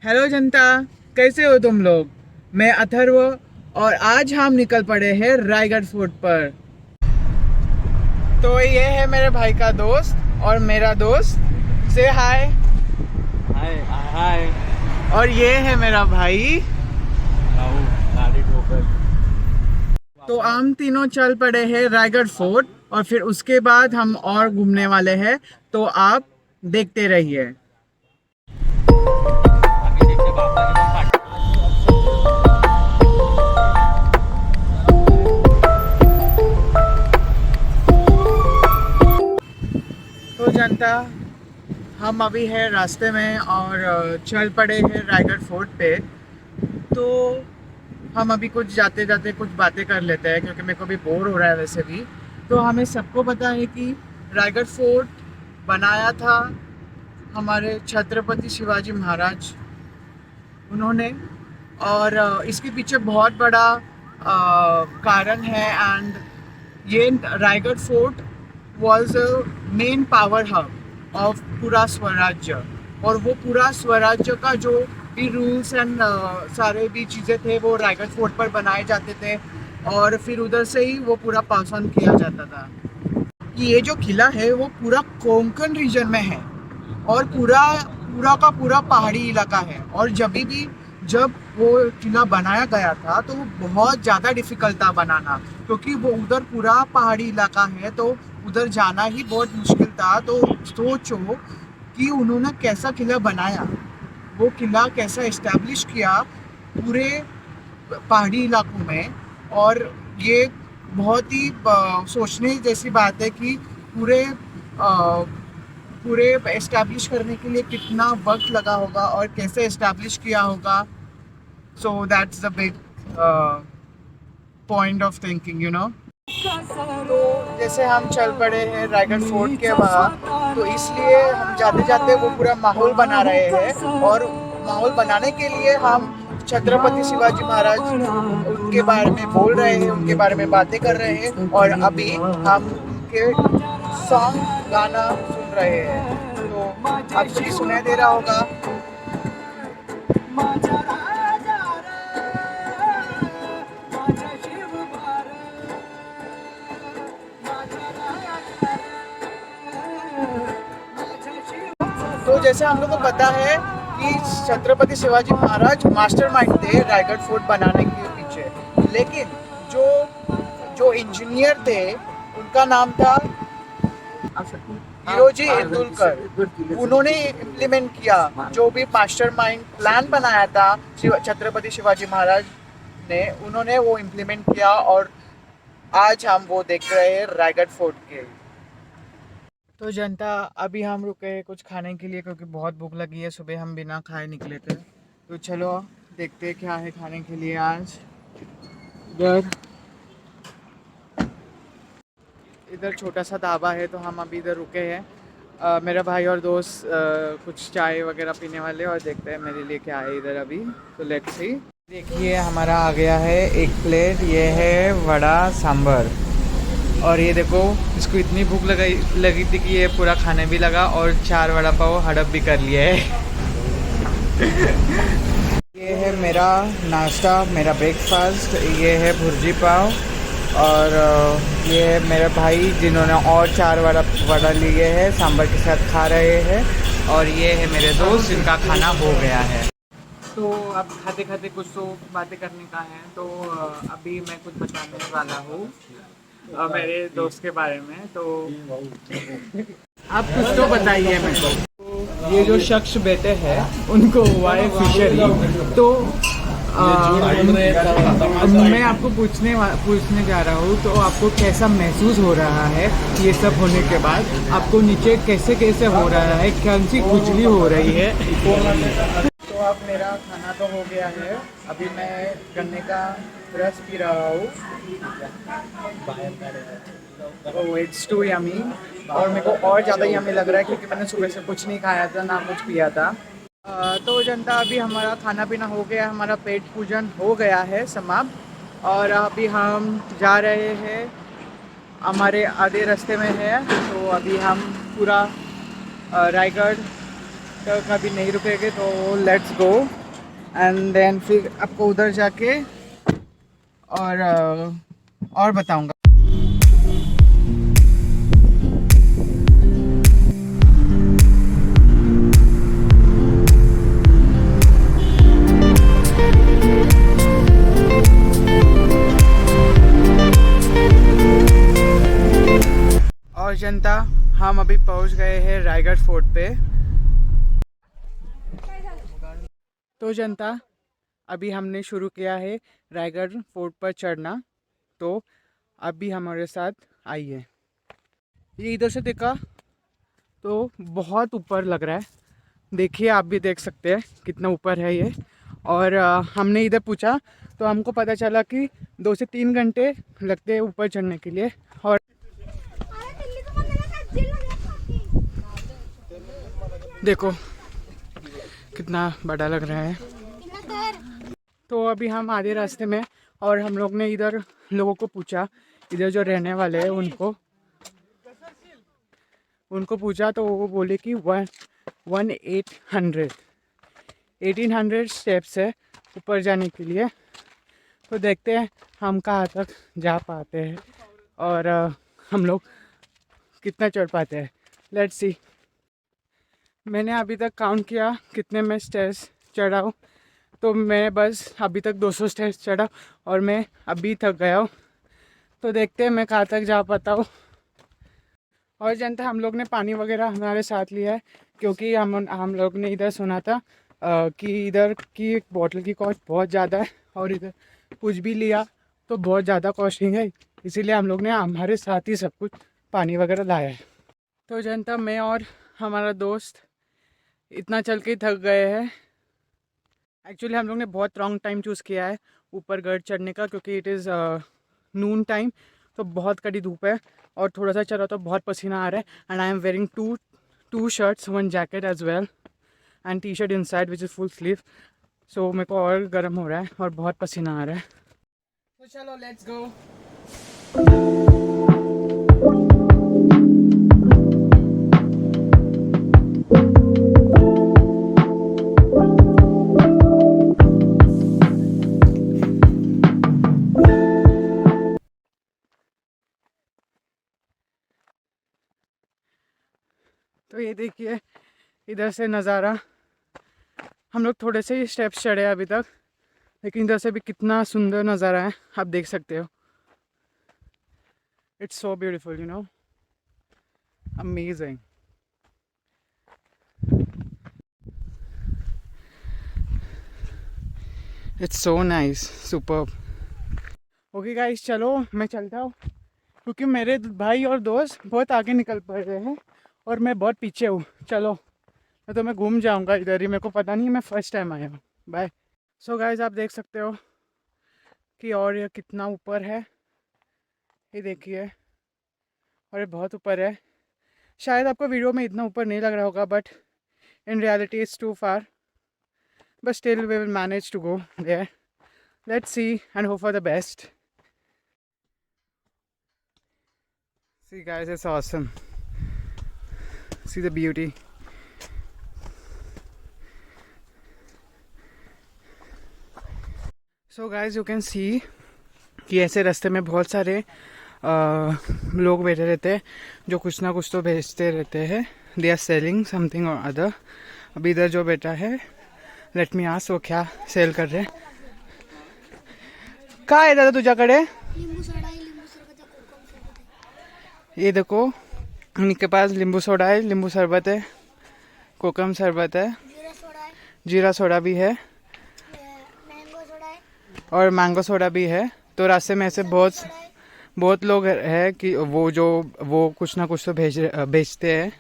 Hello जनता, कैसे हो तुम लोग। मैं अथर्व और आज हम निकल पड़े हैं रायगढ़ फोर्ट पर। तो ये है मेरे भाई का दोस्त और मेरा दोस्त। से हाय। हाय हाय। और ये है मेरा भाई। राहुल गाड़ी ठोकर। तो हम तीनों चल पड़े हैं रायगढ़ फोर्ट और फिर उसके बाद हम और घूमने वाले हैं। तो आप देखते रहिए। आम्ही त्याच्या बापाने पण तो जनता, हम अभी है रास्ते में और चल पड़े हैं रायगढ़ फोर्ट पे। तो हम अभी कुछ जाते जाते कुछ बातें कर लेते हैं क्योंकि मेरे को भी बोर हो रहा है वैसे भी। तो हमें सबको पता है कि रायगढ़ फोर्ट बनाया था हमारे छत्रपति शिवाजी महाराज, उन्होंने। और इसके पीछे बहुत बड़ा कारण है। एंड ये Raigarh fort was main power hub of पूरा स्वराज्य। और वो पूरा स्वराज्य का जो भी रूल्स एंड सारे भी चीज़ें थे वो रायगढ़ फोर्ट पर बनाए जाते थे। और फिर उधर से ही वो पूरा पास ऑन किया जाता था। ये जो किला है वो पूरा कोंकण रीजन में है और पूरा पूरा का पूरा पहाड़ी इलाका है। और जब वो किला बनाया गया था तो वो बहुत ज़्यादा डिफिकल्ट था बनाना, क्योंकि वो उधर पूरा पहाड़ी इलाका है तो उधर जाना ही बहुत मुश्किल था। तो सोचो कि उन्होंने कैसा किला बनाया, वो किला कैसा इस्टेब्लिश किया पूरे पहाड़ी इलाकों में। और ये बहुत ही सोचने जैसी बात है कि पूरे पूरे एस्टैब्लिश करने के लिए कितना वक्त लगा होगा और कैसे एस्टैब्लिश किया होगा। So that's the big point of thinking, you know. तो जैसे हम चल पड़े हैं रायगढ़ फोर्ट के वहाँ, तो इसलिए हम जाते जाते वो पूरा माहौल बना रहे हैं। और माहौल बनाने के लिए हम छत्रपति शिवाजी महाराज उनके बारे में बोल रहे हैं, उनके बारे में बातें कर रहे हैं। और अभी हम उनके सॉन्ग गाना सुन रहे हैं। तो आपको भी सुनाई दे रहा होगा। तो जैसे हम लोग को पता है कि छत्रपति शिवाजी महाराज मास्टरमाइंड थे रायगढ़ फोर्ट बनाने के पीछे। लेकिन जो जो इंजीनियर थे उनका नाम था हिरोजी इंदुलकर। उन्होंने इम्प्लीमेंट किया जो भी मास्टरमाइंड प्लान बनाया था छत्रपति शिवाजी महाराज ने, उन्होंने वो इम्प्लीमेंट किया। और आज हम वो देख रहे हैं रायगढ़ फोर्ट के। तो जनता, अभी हम रुके हैं कुछ खाने के लिए क्योंकि बहुत भूख लगी है। सुबह हम बिना खाए निकले थे। तो चलो देखते हैं क्या है खाने के लिए आज। इधर इधर छोटा सा ढाबा है तो हम अभी इधर रुके हैं। मेरा भाई और दोस्त कुछ चाय वगैरह पीने वाले, और देखते हैं मेरे लिए क्या है इधर अभी। तो लेट्स सी। देखिए हमारा आ गया है एक प्लेट, ये है वड़ा सांभर। और ये देखो, इसको इतनी भूख लगी थी कि ये पूरा खाने भी लगा और 4 वड़ा पाव हड़प भी कर लिए है। ये है मेरा नाश्ता, मेरा ब्रेकफास्ट। ये है भुर्जी पाव। और ये है मेरे भाई जिन्होंने और 4 वड़ा लिए हैं, सांभर के साथ खा रहे हैं। और ये है मेरे दोस्त जिनका खाना हो गया है। तो अब खाते खाते कुछ तो बातें करने का है। तो अभी मैं कुछ बताने वाला हूँ मेरे दोस्त के बारे में। तो आप कुछ तो बताइए मेरे को। तो ये जो शख्स बैठे हैं उनको हुआ है फिशरी। तो मैं आपको पूछने जा रहा हूँ, तो आपको कैसा महसूस हो रहा है ये सब होने के बाद? आपको नीचे कैसे कैसे हो रहा है, कौन सी खुजली हो रही है? तो अब मेरा खाना तो हो गया है। अभी मैं गन्ने का रस पी रहा हूँ। Oh it's too yummy. और मेरे को और ज़्यादा यमी लग रहा है क्योंकि मैंने सुबह से कुछ नहीं खाया था, ना कुछ पिया था। तो जनता, अभी हमारा खाना पीना हो गया, हमारा पेट पूजन हो गया है समाप्त। और अभी हम जा रहे हैं, हमारे आधे रास्ते में है। तो अभी हम पूरा रायगढ़ तक अभी नहीं रुकेंगे, तो लेट्स गो एंड देन फिर आपको उधर जाके और बताऊंगा। और जनता, हम अभी पहुंच गए हैं रायगढ़ फोर्ट पे। तो जनता, अभी हमने शुरू किया है रायगढ़ फोर्ट पर चढ़ना, तो अभी हमारे साथ आइए। ये इधर से देखा तो बहुत ऊपर लग रहा है, देखिए आप भी देख सकते हैं कितना ऊपर है ये। और हमने इधर पूछा तो हमको पता चला कि 2 से 3 घंटे लगते हैं ऊपर चढ़ने के लिए। और देखो कितना बड़ा लग रहा है। तो अभी हम आधे रास्ते में, और हम लोग ने इधर लोगों को पूछा, इधर जो रहने वाले हैं उनको पूछा, तो वो बोले कि 1800 स्टेप्स है ऊपर जाने के लिए। तो देखते हैं हम कहाँ तक जा पाते हैं और हम लोग कितना चढ़ पाते हैं। लेट्स सी। मैंने अभी तक काउंट किया कितने मैं स्टेयर्स चढ़ा हूँ, तो मैं बस अभी तक 200 स्टेयर्स चढ़ा और मैं अभी थक गया हूँ। तो देखते हैं मैं कहाँ तक जा पाता हूँ। और जनता, हम लोग ने पानी वगैरह हमारे साथ लिया है, क्योंकि हम लोग ने इधर सुना था कि इधर की एक बॉटल की कॉस्ट बहुत ज़्यादा है, और इधर कुछ भी लिया तो बहुत ज़्यादा कॉस्टिंग है, इसीलिए हम लोग ने हमारे साथ ही सब कुछ पानी वगैरह लाया है। तो जनता, मैं और हमारा दोस्त इतना चल के थक गए हैं। एक्चुअली हम लोग ने बहुत रॉन्ग टाइम चूज़ किया है ऊपर गढ़ चढ़ने का, क्योंकि इट इज़ नून टाइम, तो बहुत कड़ी धूप है और थोड़ा सा चला तो बहुत पसीना आ रहा है। And I am wearing two shirts, 1 jacket as well and T shirt inside which is full sleeve. So मेरे को और गर्म हो रहा है और बहुत पसीना आ रहा है। तो चलो लेट्स गो। तो ये देखिए इधर से नज़ारा। हम लोग थोड़े से ही स्टेप्स चढ़े अभी तक, लेकिन इधर से भी कितना सुंदर नज़ारा है, आप देख सकते हो। It's so beautiful, you know, amazing. It's so nice, superb. Okay guys, चलो मैं चलता हूँ, क्योंकि मेरे भाई और दोस्त बहुत आगे निकल पड़ रहे हैं और मैं बहुत पीछे हूँ। चलो, तो मैं घूम जाऊँगा इधर ही, मेरे को पता नहीं, मैं फर्स्ट टाइम आया हूँ। बाय। सो गाइस, आप देख सकते हो कि और ये कितना ऊपर है, ये देखिए, और ये बहुत ऊपर है। शायद आपको वीडियो में इतना ऊपर नहीं लग रहा होगा, but in reality it's too far, but still we will manage to go there. Let's see and hope for the best. See guys, it's awesome. See the beauty. So guys, you can see कि ऐसे रास्ते में बहुत सारे लोग बैठे रहते हैं जो कुछ ना कुछ तो बेचते रहते हैं। दे आर सेलिंग समथिंग और अदर। अभी इधर जो बैठा है, लेट मी आस्क, वो क्या सेल कर रहे हैं? कहाँ है दादा तुझ्याकडे? ये देखो, उनके पास नींबू सोडा है, नींबू शरबत है, कोकम शरबत है, जीरा सोडा भी है और मैंगो सोडा भी है। तो रास्ते में ऐसे बहुत लोग हैं कि वो कुछ ना कुछ तो बेचते हैं,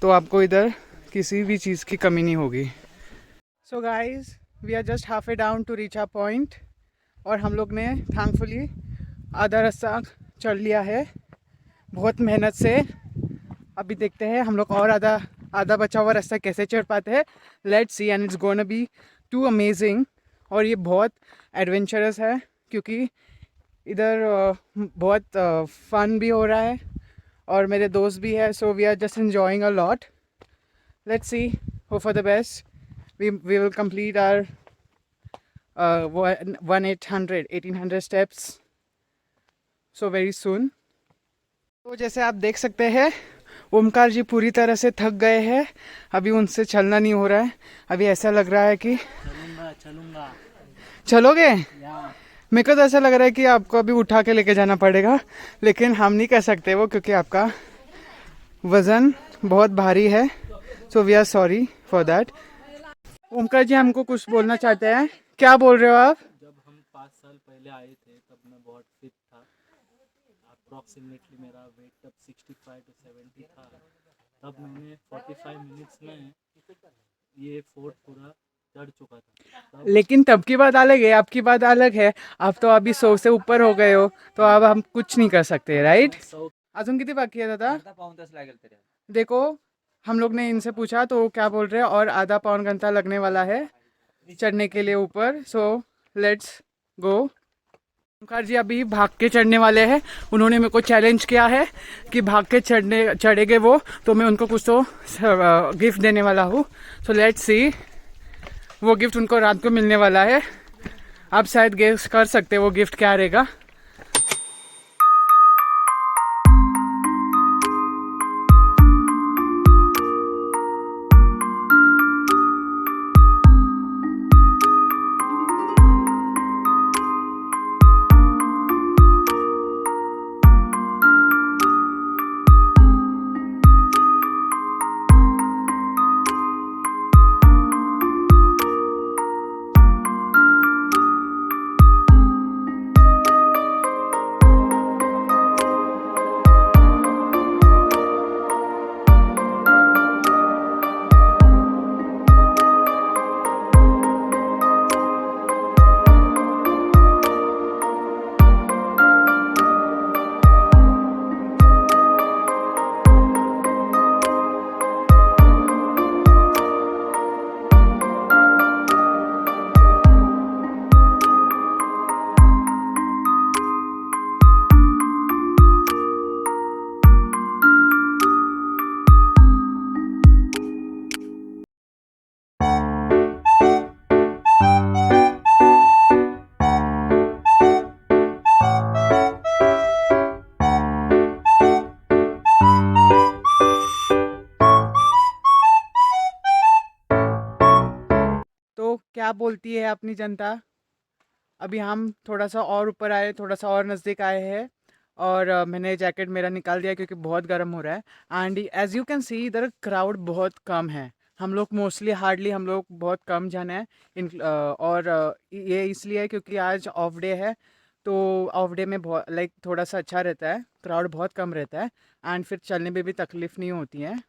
तो आपको इधर किसी भी चीज़ की कमी नहीं होगी। So guys, we are just half way down to reach a point, और हम लोग ने थैंकफुली आधा रास्ता चढ़ लिया है बहुत मेहनत से। अभी देखते हैं हम लोग और आधा बचा हुआ रास्ता कैसे चढ़ पाते हैं। Let's see, and it's gonna be too amazing. और ये बहुत एडवेंचरस है, क्योंकि इधर बहुत फन भी हो रहा है और मेरे दोस्त भी है, so we are just enjoying a lot. let's see, hope for the best. We will complete our 1800 steps so very soon. तो जैसे आप देख सकते हैं ओमकार जी पूरी तरह से थक गए हैं, अभी उनसे चलना नहीं हो रहा है। अभी ऐसा लग रहा है कि चलूंगा चलोगे। या मेरे को तो ऐसा लग रहा है कि आपको अभी उठा के लेके जाना पड़ेगा, लेकिन हम नहीं कर सकते वो, क्योंकि आपका वज़न बहुत भारी है। So we are sorry for that. Omkar ji हमको कुछ बोलना चाहते हैं, क्या बोल रहे हो आप? जब हम 5 साल पहले आए थे तब मैं बहुत फिट था। अप्रॉक्सीमेटली मेरा वेट तब 65 to 70 था। तब मैंने 45 मिनट्स में ये फोर्ट पूरा चढ़ चुका था। लेकिन तब की बात अलग है, आपकी बात अलग है। आप तो अभी 100 से ऊपर हो गए हो, तो अब हम कुछ नहीं कर सकते, राइट? अजून किती बाकी है दादा? देखो हम लोग ने इनसे पूछा तो क्या बोल रहे हैं, और आधा पौन घंटा लगने वाला है चढ़ने के लिए ऊपर। So let's go. ओमकार जी अभी भाग के चढ़ने वाले हैं। उन्होंने मेरे को चैलेंज किया है कि भाग के चढ़ेंगे वो, तो मैं उनको कुछ तो गिफ्ट देने वाला हूँ। सो लेट्स सी, वो गिफ्ट उनको रात को मिलने वाला है। आप शायद गेस कर सकते हो वो गिफ्ट क्या रहेगा। तो क्या बोलती है अपनी जनता? अभी हम थोड़ा सा और ऊपर आए, थोड़ा सा और नज़दीक आए हैं, और मैंने जैकेट मेरा निकाल दिया क्योंकि बहुत गर्म हो रहा है। And as you can see इधर क्राउड बहुत कम है। हम लोग मोस्टली हार्डली हम लोग बहुत कम जन हैं और ये इसलिए है क्योंकि आज ऑफ डे है। तो ऑफ डे में बहुत लाइक थोड़ा सा अच्छा रहता है, क्राउड बहुत कम रहता है, एंड फिर चलने में भी तकलीफ़ नहीं होती है।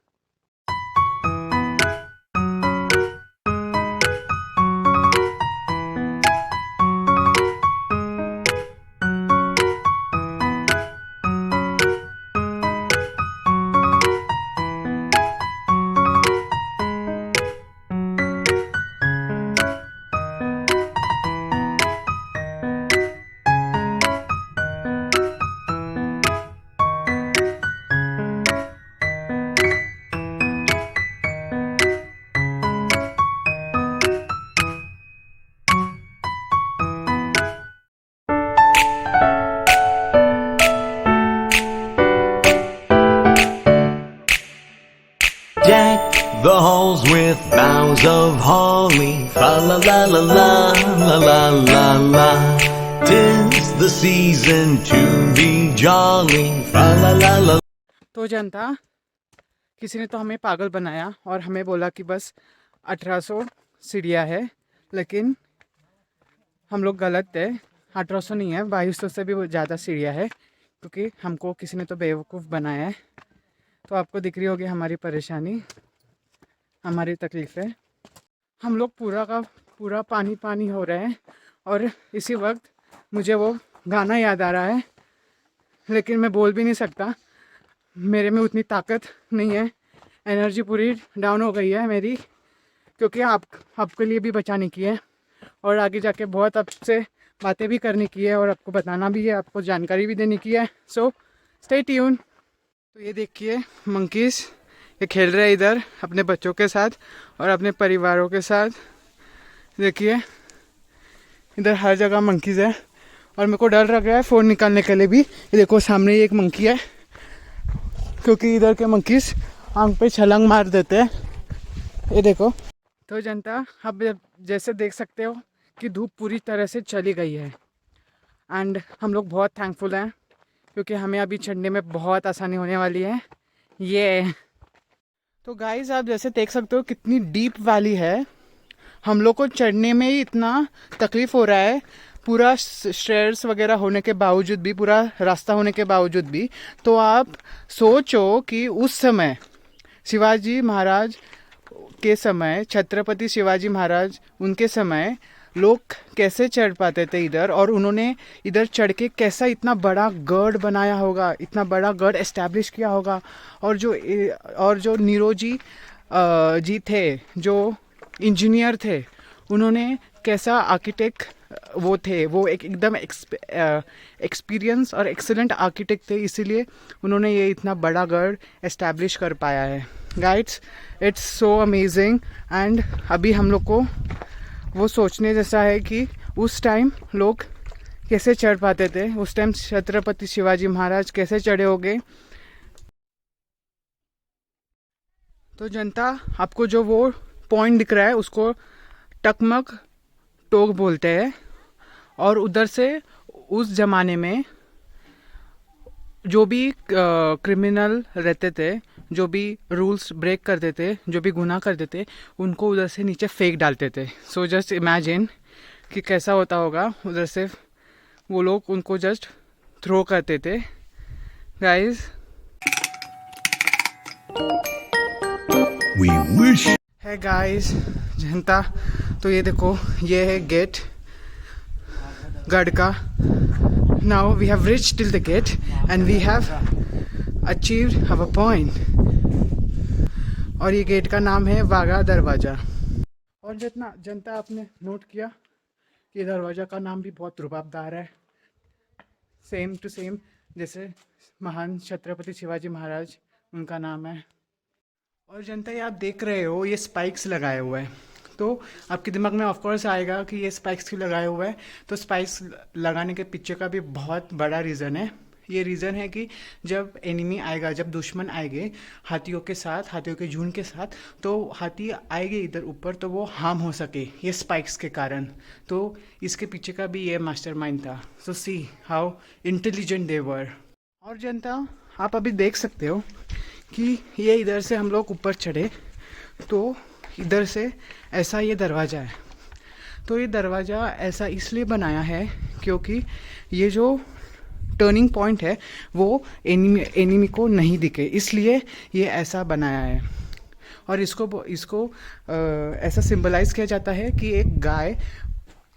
Deck the halls with boughs of holly, fa la la la la la la la la. 'Tis the season to be jolly, fa la la la. तो जनता, किसी ने तो हमें पागल बनाया और हमें बोला कि बस 1800 सीढ़ियाँ है, लेकिन हम लोग गलत थे। 1800 नहीं है, 2200 से भी ज़्यादा सीढ़ियाँ है, क्योंकि हमको किसी ने तो बेवकूफ़ बनाया है। तो आपको दिख रही होगी हमारी परेशानी, हमारी तकलीफ़ें। हम लोग पूरा का पूरा पानी पानी हो रहे हैं, और इसी वक्त मुझे वो गाना याद आ रहा है, लेकिन मैं बोल भी नहीं सकता, मेरे में उतनी ताकत नहीं है। एनर्जी पूरी डाउन हो गई है मेरी, क्योंकि आपके लिए भी बचाने की है, और आगे जाके बहुत आपसे बातें भी करने की है, और आपको बताना भी है, आपको जानकारी भी देने की है। So stay tune. तो ये देखिए मंकीज़, ये खेल रहे हैं इधर अपने बच्चों के साथ और अपने परिवारों के साथ। देखिए इधर हर जगह मंकीज है और मेरे को डर लग रहा है फ़ोन निकालने के लिए भी। ये देखो सामने ही एक मंकी है, क्योंकि इधर के मंकीज आंख पे छलांग मार देते हैं। ये देखो। तो जनता, अब जैसे देख सकते हो कि धूप पूरी तरह से चली गई है एंड हम लोग बहुत थैंकफुल हैं, क्योंकि हमें अभी चढ़ने में बहुत आसानी होने वाली है। ये तो गाइस, आप जैसे देख सकते हो कितनी डीप वैली है। हम लोग को चढ़ने में ही इतना तकलीफ हो रहा है, पूरा स्टेयर्स वगैरह होने के बावजूद भी, पूरा रास्ता होने के बावजूद भी। तो आप सोचो कि उस समय शिवाजी महाराज के समय, छत्रपति शिवाजी महाराज उनके समय लोग कैसे चढ़ पाते थे इधर, और उन्होंने इधर चढ़ के कैसा इतना बड़ा गढ़ बनाया होगा, इतना बड़ा गढ़ एस्टैब्लिश किया होगा। और जो नीरोजी जी थे, जो इंजीनियर थे, उन्होंने कैसा आर्किटेक्ट वो थे, वो एकदम एक्सपीरियंस और एक्सीलेंट आर्किटेक्ट थे, इसीलिए उन्होंने ये इतना बड़ा गढ़ एस्टैब्लिश कर पाया है। Guides, it's so amazing. And अभी हम लोग को वो सोचने जैसा है कि उस टाइम लोग कैसे चढ़ पाते थे, उस टाइम छत्रपति शिवाजी महाराज कैसे चढ़े होंगे। तो जनता, आपको जो वो पॉइंट दिख रहा है उसको टकमक टोक बोलते हैं। और उधर से उस ज़माने में जो भी क्रिमिनल रहते थे, जो भी रूल्स ब्रेक करते थे, जो भी गुनाह करते थे, उनको उधर से नीचे फेंक डालते थे। सो जस्ट इमेजिन कि कैसा होता होगा। उधर से वो लोग उनको जस्ट थ्रो करते थे। Guys, We wish. है गाइस जनता, तो ये देखो, ये है गेट गढ़ का। Now we have reached till the gate and we have achieved our point. और ये गेट का नाम है वाघा दरवाज़ा। और जितना जनता आपने नोट किया कि दरवाज़ा का नाम भी बहुत रुबाबदार है, सेम टू सेम जैसे महान छत्रपति शिवाजी महाराज उनका नाम है। और जनता, ये आप देख रहे हो ये स्पाइक्स लगाए हुए हैं, तो आपके दिमाग में ऑफकोर्स आएगा कि ये स्पाइक्स क्यों लगाए हुए हैं। तो स्पाइक्स लगाने के पीछे का भी बहुत बड़ा रीज़न है। ये रीज़न है कि जब एनिमी आएगा, जब दुश्मन आएंगे हाथियों के साथ, हाथियों के झुंड के साथ, तो हाथी आएंगे इधर ऊपर तो वो हार्म हो सके ये स्पाइक्स के कारण। तो इसके पीछे का भी ये मास्टरमाइंड था। सो सी हाउ इंटेलिजेंट दे वर। और जनता, आप अभी देख सकते हो कि ये इधर से हम लोग ऊपर चढ़े तो इधर से ऐसा ये दरवाज़ा है। तो ये दरवाज़ा ऐसा इसलिए बनाया है क्योंकि ये जो टर्निंग पॉइंट है वो एनिमी को नहीं दिखे, इसलिए ये ऐसा बनाया है। और इसको ऐसा सिंबलाइज किया जाता है कि एक गाय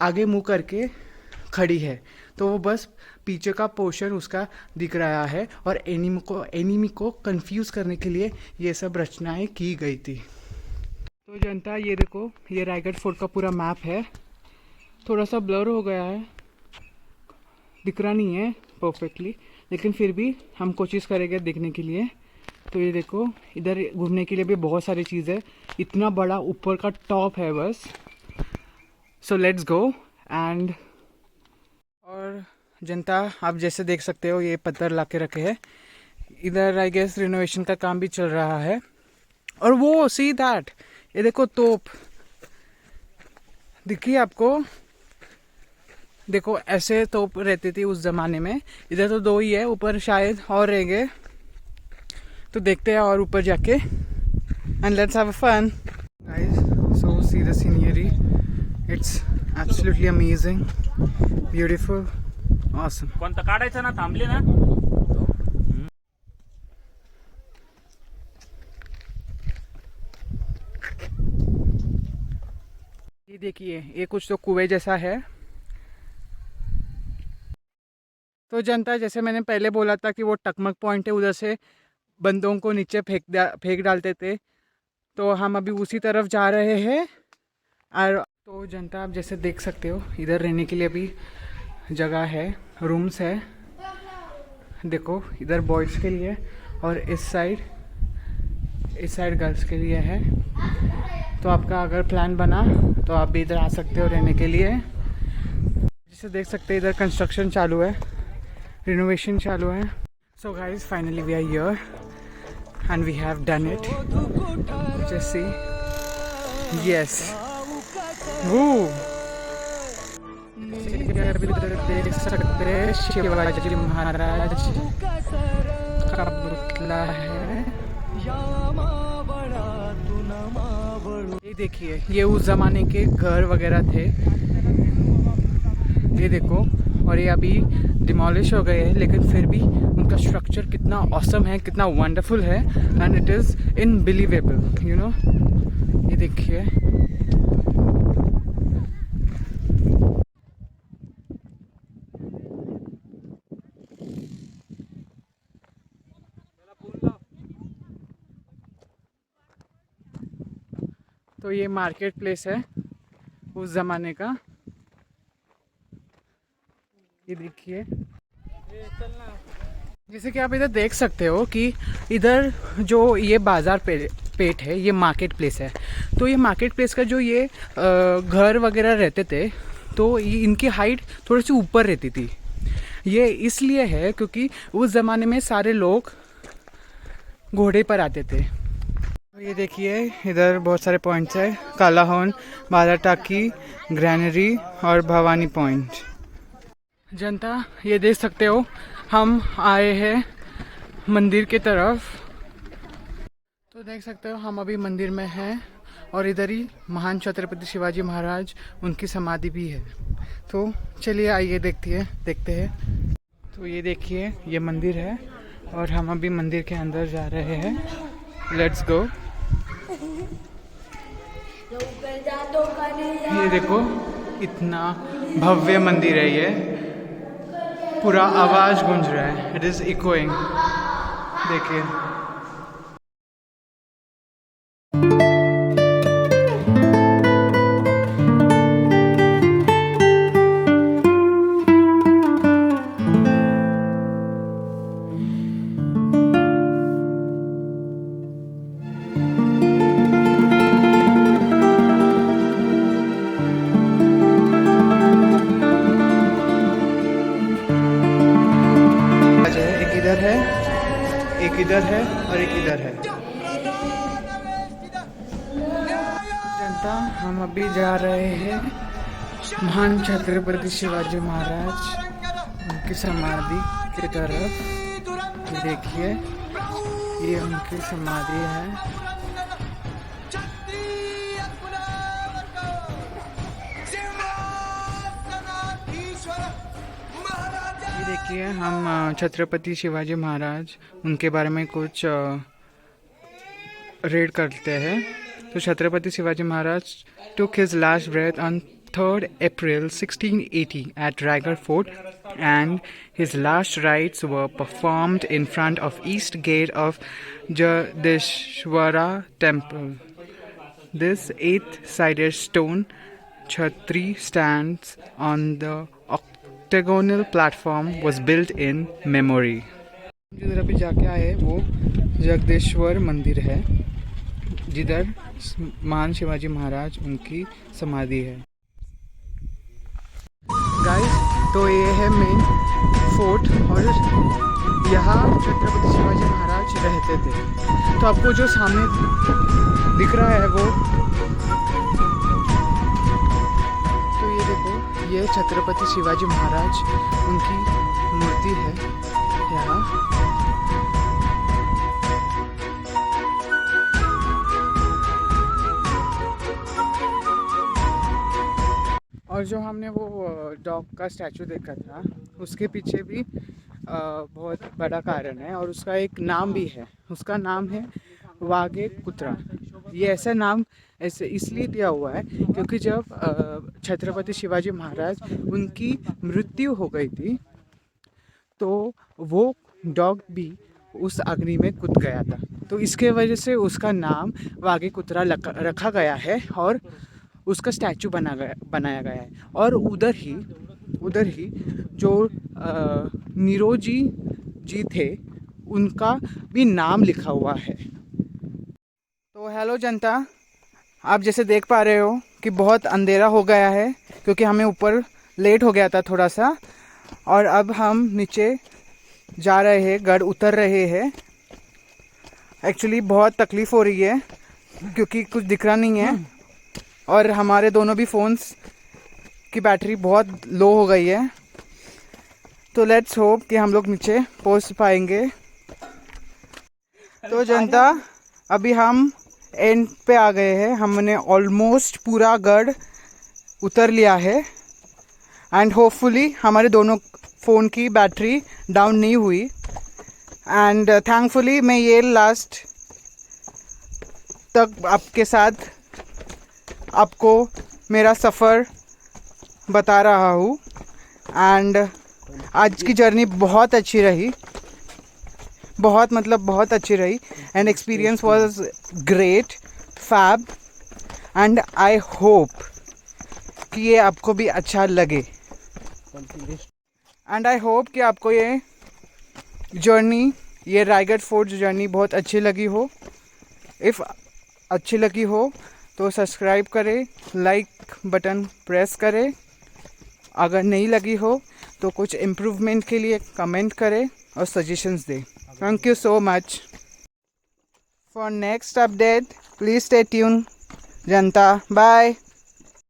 आगे मुँह करके खड़ी है, तो वो बस पीछे का पोर्शन उसका दिख रहा है, और एनिमी को कंफ्यूज करने के लिए ये सब रचनाएं की गई थी। तो जनता, ये देखो, ये रायगढ़ फोर्ट का पूरा मैप है। थोड़ा सा ब्लर हो गया है, दिख रहा नहीं है परफेक्टली, लेकिन फिर भी हम कोशिश करेंगे देखने के लिए। तो ये देखो, इधर घूमने के लिए भी बहुत सारी चीज़ है, इतना बड़ा ऊपर का टॉप है बस। So let's go. एंड और जनता, आप जैसे देख सकते हो ये पत्थर ला के रखे हैं। इधर आई गेस रिनोवेशन का काम भी चल रहा है। और वो सी दैट, ये देखो तोप दिखी आपको। देखो ऐसे तोप रहती थी उस ज़माने में। इधर तो 2 ही है, ऊपर शायद और रहेंगे, तो देखते हैं और ऊपर जाके। And let's have a fun guys. So see the scenery, it's absolutely amazing, beautiful, awesome. कोणतं काढायचं ना, थांबले ना। ये देखिए, ये कुछ तो कुएं जैसा है। तो जनता, जैसे मैंने पहले बोला था कि वो टकमक पॉइंट है, उधर से बंदों को नीचे फेंक डालते थे, तो हम अभी उसी तरफ जा रहे हैं। और तो जनता, आप जैसे देख सकते हो इधर रहने के लिए भी जगह है, रूम्स है। देखो इधर बॉयज़ के लिए, और इस साइड इस साइड गर्ल्स के लिए है। तो आपका अगर प्लान बना तो आप भी इधर आ सकते हो रहने के लिए। जैसे देख सकते हैं इधर कंस्ट्रक्शन चालू है, रिनोवेशन चालू है। So guys finally we are here and we have done it. Just see, yes, वो देख सकते हैं शिवाजी महाराज का पुतला है। ये देखिए, ये उस जमाने के घर वगैरह थे, ये देखो। और ये अभी डिमोलिश हो गए हैं, लेकिन फिर भी उनका स्ट्रक्चर कितना ऑसम है, कितना वंडरफुल है, and it is unbelievable, you know. ये देखिए, तो ये मार्केट प्लेस है उस ज़माने का। ये देखिए, जैसे कि आप इधर देख सकते हो कि इधर जो ये बाज़ार पेट है, ये मार्केट प्लेस है। तो ये मार्केट प्लेस का जो ये घर वगैरह रहते थे, तो ये इनकी हाइट थोड़ी सी ऊपर रहती थी। ये इसलिए है क्योंकि उस ज़माने में सारे लोग घोड़े पर आते थे। ये देखिए, इधर बहुत सारे पॉइंट्स है, कालाहौन, बादर टाकी, ग्रैनरी और भवानी पॉइंट। जनता ये देख सकते हो, हम आए हैं मंदिर की तरफ। तो देख सकते हो हम अभी मंदिर में हैं और इधर ही महान छत्रपति शिवाजी महाराज, उनकी समाधि भी है। तो चलिए आइए देखते हैं। तो ये देखिए, ये मंदिर है और हम अभी मंदिर के अंदर जा रहे हैं। Let's go. ये देखो, इतना भव्य मंदिर है, ये पूरा आवाज गूंज रहा है, इट इज इकोइंग। देखिए, एक इधर है और एक इधर है। जनता, हम अभी जा रहे हैं महान छत्रपति शिवाजी महाराज, उनकी समाधि की तरफ। ये देखिए, ये उनकी समाधि है। देखिए, हम छत्रपति शिवाजी महाराज, उनके बारे में कुछ रीड करते हैं। तो Chhatrapati Shivaji Maharaj took his last breath on 3rd April 1680 at Raigad Fort, and his last rites were performed in front of East Gate of Jadeshwara Temple. This 8-sided stone chhatri stands on the octagonal platform was built in memory. जिधर अभी जाके आए वो जगदेश्वर मंदिर है, जिधर महान शिवाजी महाराज, उनकी समाधि है। गाइस, तो ये है मेन फोर्ट और यहाँ छत्रपति शिवाजी महाराज रहते थे। तो आपको जो सामने दिख रहा है वो, तो ये देखो, ये छत्रपति शिवाजी महाराज, उनकी मूर्ति है यहाँ। और जो हमने वो डॉग का स्टैचू देखा था, उसके पीछे भी बहुत बड़ा कारण है और उसका एक नाम भी है। उसका नाम है वाघे कुत्रा। ये ऐसा नाम ऐसे इसलिए दिया हुआ है क्योंकि जब छत्रपति शिवाजी महाराज, उनकी मृत्यु हो गई थी, तो वो डॉग भी उस अग्नि में कूद गया था। तो इसके वजह से उसका नाम वाघे कुत्रा रखा गया है और उसका स्टैचू बनाया गया है। और उधर ही जो निरोजी जी थे, उनका भी नाम लिखा हुआ है। तो हेलो जनता, आप जैसे देख पा रहे हो कि बहुत अंधेरा हो गया है क्योंकि हमें ऊपर लेट हो गया था थोड़ा सा, और अब हम नीचे जा रहे हैं, गढ़ उतर रहे हैं। एक्चुअली बहुत तकलीफ़ हो रही है क्योंकि कुछ दिख रहा नहीं है और हमारे दोनों भी फ़ोन्स की बैटरी बहुत लो हो गई है। तो लेट्स होप कि हम लोग नीचे पहुंच पाएंगे। तो जनता, अभी हम एंड पे आ गए हैं। हमने ऑलमोस्ट पूरा गढ़ उतर लिया है एंड होपफुली हमारे दोनों फ़ोन की बैटरी डाउन नहीं हुई। एंड थैंकफुली मैं ये लास्ट तक आपके साथ आपको मेरा सफ़र बता रहा हूँ। एंड आज की जर्नी बहुत अच्छी रही, बहुत मतलब बहुत अच्छी रही। And experience was great, fab, and I hope कि ये आपको भी अच्छा लगे। एंड आई होप कि आपको ये जर्नी, ये रायगढ़ फोर्ट जर्नी बहुत अच्छी लगी हो। इफ़ अच्छी लगी हो तो सब्सक्राइब करें, लाइक बटन प्रेस करें। अगर नहीं लगी हो तो कुछ इम्प्रूवमेंट के लिए कमेंट करें और सजेशंस दें। Thank you so much. For next update please stay tune Janata. Bye.